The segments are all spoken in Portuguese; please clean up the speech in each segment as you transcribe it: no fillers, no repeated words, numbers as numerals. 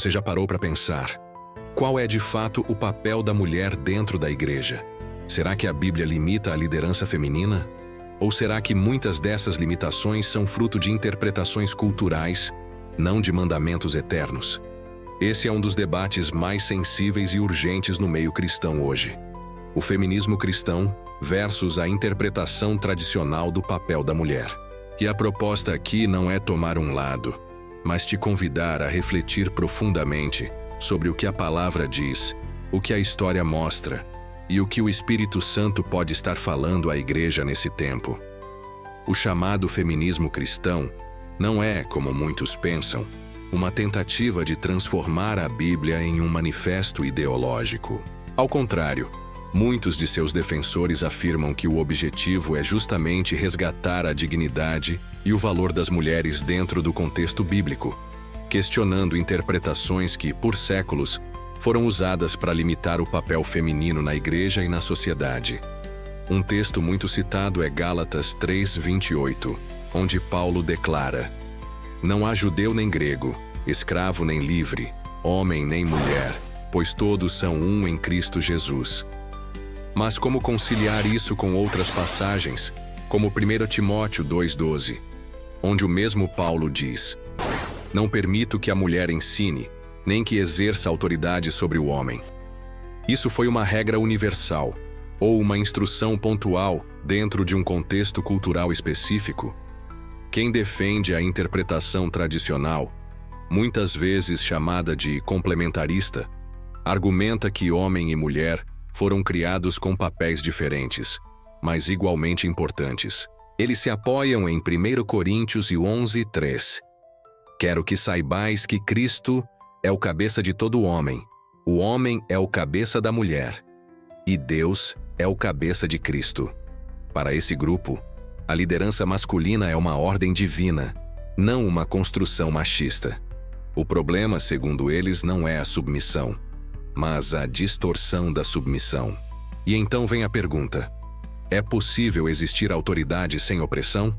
Você já parou para pensar? Qual é de fato o papel da mulher dentro da igreja? Será que a Bíblia limita a liderança feminina? Ou será que muitas dessas limitações são fruto de interpretações culturais, não de mandamentos eternos? Esse é um dos debates mais sensíveis e urgentes no meio cristão hoje. O feminismo cristão versus a interpretação tradicional do papel da mulher. E a proposta aqui não é tomar um lado, mas te convidar a refletir profundamente sobre o que a palavra diz, o que a história mostra e o que o Espírito Santo pode estar falando à igreja nesse tempo. O chamado feminismo cristão não é, como muitos pensam, uma tentativa de transformar a Bíblia em um manifesto ideológico. Ao contrário, muitos de seus defensores afirmam que o objetivo é justamente resgatar a dignidade e o valor das mulheres dentro do contexto bíblico, questionando interpretações que, por séculos, foram usadas para limitar o papel feminino na igreja e na sociedade. Um texto muito citado é Gálatas 3:28, onde Paulo declara: "Não há judeu nem grego, escravo nem livre, homem nem mulher, pois todos são um em Cristo Jesus." Mas como conciliar isso com outras passagens, como 1 Timóteo 2:12, onde o mesmo Paulo diz: "Não permito que a mulher ensine, nem que exerça autoridade sobre o homem." Isso foi uma regra universal, ou uma instrução pontual dentro de um contexto cultural específico? Quem defende a interpretação tradicional, muitas vezes chamada de complementarista, argumenta que homem e mulher foram criados com papéis diferentes, mas igualmente importantes. Eles se apoiam em 1 Coríntios 11:3. "Quero que saibais que Cristo é o cabeça de todo homem, o homem é o cabeça da mulher, e Deus é o cabeça de Cristo." Para esse grupo, a liderança masculina é uma ordem divina, não uma construção machista. O problema, segundo eles, não é a submissão, mas a distorção da submissão. E então vem a pergunta: é possível existir autoridade sem opressão?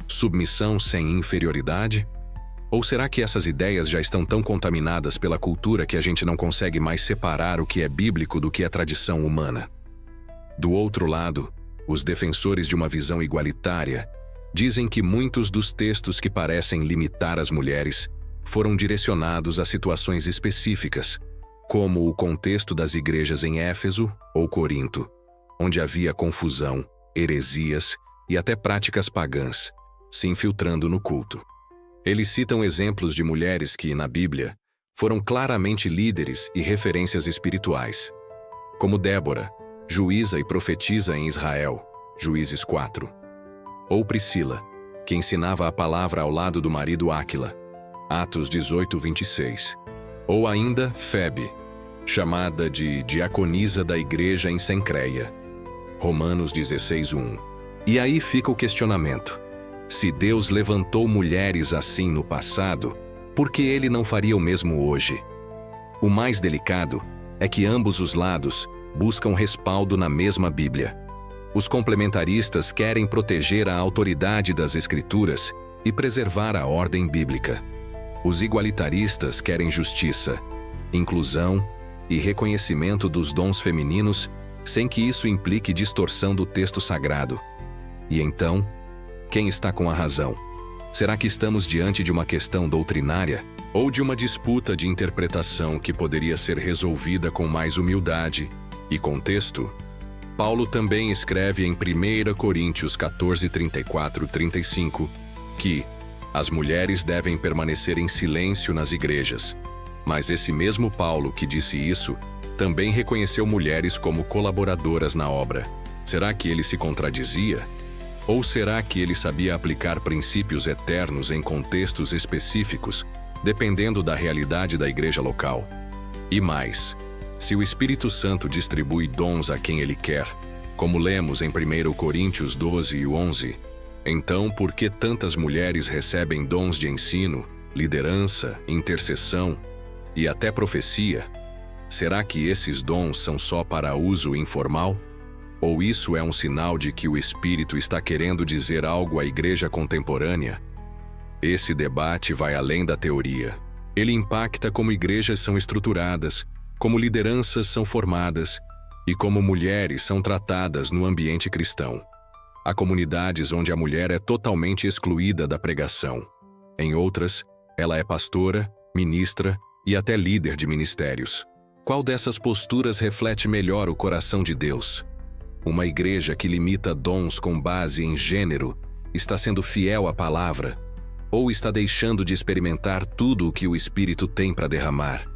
Submissão sem inferioridade? Ou será que essas ideias já estão tão contaminadas pela cultura que a gente não consegue mais separar o que é bíblico do que é tradição humana? Do outro lado, os defensores de uma visão igualitária dizem que muitos dos textos que parecem limitar as mulheres foram direcionados a situações específicas, como o contexto das igrejas em Éfeso ou Corinto, onde havia confusão, heresias e até práticas pagãs se infiltrando no culto. Eles citam exemplos de mulheres que, na Bíblia, foram claramente líderes e referências espirituais, como Débora, juíza e profetisa em Israel, Juízes 4, ou Priscila, que ensinava a palavra ao lado do marido Áquila, Atos 18:26, ou ainda Febe, chamada de diaconisa da igreja em Cencreia, Romanos 16:1. E aí fica o questionamento: se Deus levantou mulheres assim no passado, por que Ele não faria o mesmo hoje? O mais delicado é que ambos os lados buscam respaldo na mesma Bíblia. Os complementaristas querem proteger a autoridade das Escrituras e preservar a ordem bíblica. Os igualitaristas querem justiça, inclusão e reconhecimento dos dons femininos, sem que isso implique distorção do texto sagrado. E então, quem está com a razão? Será que estamos diante de uma questão doutrinária ou de uma disputa de interpretação que poderia ser resolvida com mais humildade e contexto? Paulo também escreve em 1 Coríntios 14:34-35 que as mulheres devem permanecer em silêncio nas igrejas. Mas esse mesmo Paulo que disse isso também reconheceu mulheres como colaboradoras na obra. Será que ele se contradizia? Ou será que ele sabia aplicar princípios eternos em contextos específicos, dependendo da realidade da igreja local? E mais, se o Espírito Santo distribui dons a quem ele quer, como lemos em 1 Coríntios 12:11, então por que tantas mulheres recebem dons de ensino, liderança, intercessão e até profecia? Será que esses dons são só para uso informal? Ou isso é um sinal de que o Espírito está querendo dizer algo à igreja contemporânea? Esse debate vai além da teoria. Ele impacta como igrejas são estruturadas, como lideranças são formadas e como mulheres são tratadas no ambiente cristão. Há comunidades onde a mulher é totalmente excluída da pregação. Em outras, ela é pastora, ministra e até líder de ministérios. Qual dessas posturas reflete melhor o coração de Deus? Uma igreja que limita dons com base em gênero está sendo fiel à palavra ou está deixando de experimentar tudo o que o Espírito tem para derramar?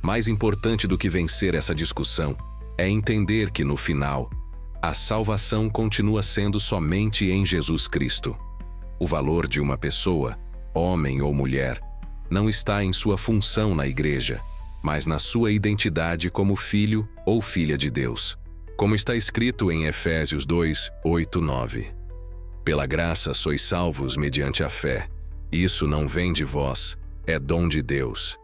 Mais importante do que vencer essa discussão é entender que, no final, a salvação continua sendo somente em Jesus Cristo. O valor de uma pessoa, homem ou mulher, não está em sua função na igreja, mas na sua identidade como filho ou filha de Deus. Como está escrito em Efésios 2, 8, 9. Pela graça sois salvos mediante a fé. Isso não vem de vós, é dom de Deus.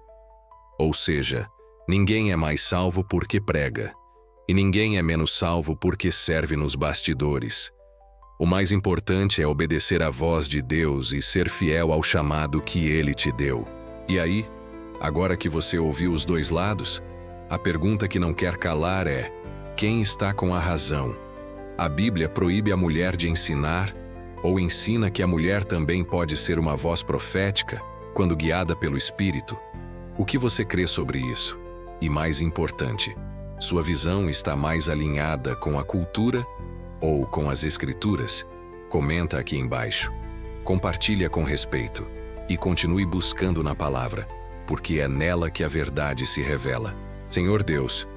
Ou seja, ninguém é mais salvo porque prega, e ninguém é menos salvo porque serve nos bastidores. O mais importante é obedecer à voz de Deus e ser fiel ao chamado que Ele te deu. E aí, agora que você ouviu os dois lados, a pergunta que não quer calar é: quem está com a razão? A Bíblia proíbe a mulher de ensinar, ou ensina que a mulher também pode ser uma voz profética, quando guiada pelo Espírito? O que você crê sobre isso? E mais importante, sua visão está mais alinhada com a cultura ou com as Escrituras? Comenta aqui embaixo. Compartilha com respeito e continue buscando na palavra, porque é nela que a verdade se revela. Senhor Deus,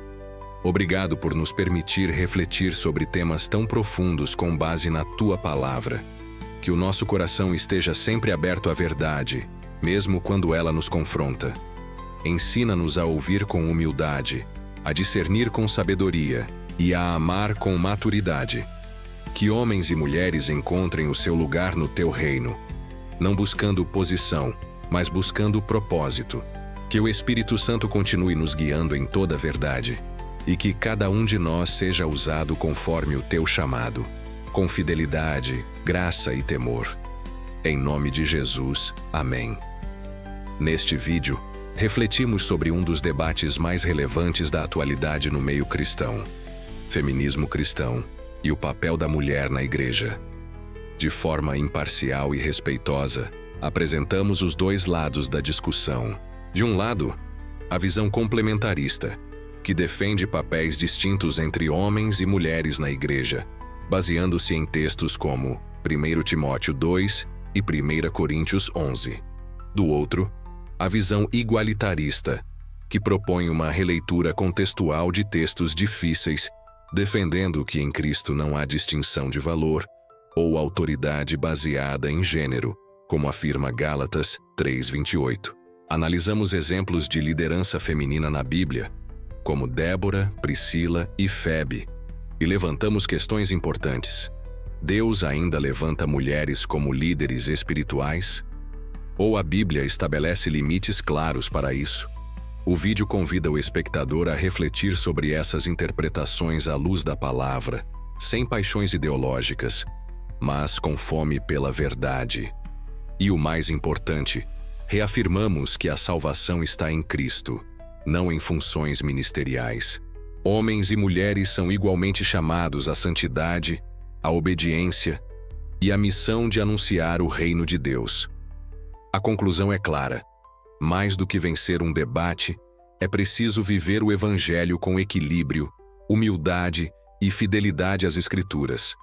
obrigado por nos permitir refletir sobre temas tão profundos com base na Tua palavra. Que o nosso coração esteja sempre aberto à verdade, mesmo quando ela nos confronta. Ensina-nos a ouvir com humildade, a discernir com sabedoria e a amar com maturidade. Que homens e mulheres encontrem o seu lugar no Teu reino, não buscando posição, mas buscando propósito. Que o Espírito Santo continue nos guiando em toda a verdade e que cada um de nós seja usado conforme o Teu chamado, com fidelidade, graça e temor. Em nome de Jesus, amém. Neste vídeo, refletimos sobre um dos debates mais relevantes da atualidade no meio cristão: feminismo cristão e o papel da mulher na igreja. De forma imparcial e respeitosa, apresentamos os dois lados da discussão. De um lado, a visão complementarista, que defende papéis distintos entre homens e mulheres na igreja, baseando-se em textos como 1 Timóteo 2 e 1 Coríntios 11. Do outro, a visão igualitarista, que propõe uma releitura contextual de textos difíceis, defendendo que em Cristo não há distinção de valor ou autoridade baseada em gênero, como afirma Gálatas 3:28. Analisamos exemplos de liderança feminina na Bíblia, como Débora, Priscila e Febe, e levantamos questões importantes. Deus ainda levanta mulheres como líderes espirituais? Ou a Bíblia estabelece limites claros para isso? O vídeo convida o espectador a refletir sobre essas interpretações à luz da palavra, sem paixões ideológicas, mas com fome pela verdade. E o mais importante, reafirmamos que a salvação está em Cristo, não em funções ministeriais. Homens e mulheres são igualmente chamados à santidade, à obediência e à missão de anunciar o reino de Deus. A conclusão é clara: mais do que vencer um debate, é preciso viver o Evangelho com equilíbrio, humildade e fidelidade às Escrituras.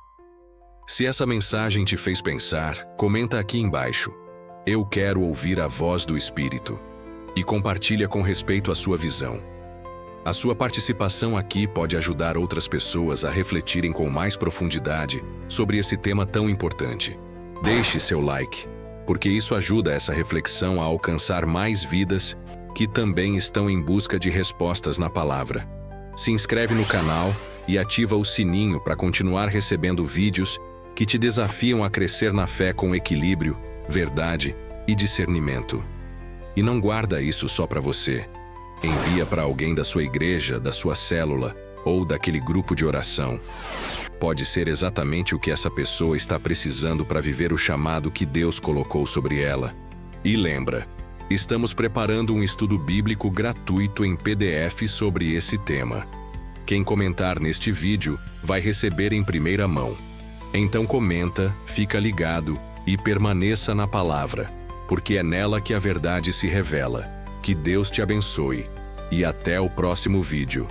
Se essa mensagem te fez pensar, comenta aqui embaixo. Eu quero ouvir a voz do Espírito. E compartilha com respeito a sua visão. A sua participação aqui pode ajudar outras pessoas a refletirem com mais profundidade sobre esse tema tão importante. Deixe seu like, porque isso ajuda essa reflexão a alcançar mais vidas que também estão em busca de respostas na palavra. Se inscreve no canal e ativa o sininho para continuar recebendo vídeos que te desafiam a crescer na fé com equilíbrio, verdade e discernimento. E não guarda isso só para você. Envia para alguém da sua igreja, da sua célula ou daquele grupo de oração. Pode ser exatamente o que essa pessoa está precisando para viver o chamado que Deus colocou sobre ela. E lembra, Estamos preparando um estudo bíblico gratuito em PDF sobre esse tema. Quem comentar neste vídeo vai receber em primeira mão. Então comenta, fica ligado e permaneça na palavra, porque é nela que a verdade se revela. Que Deus te abençoe e até o próximo vídeo.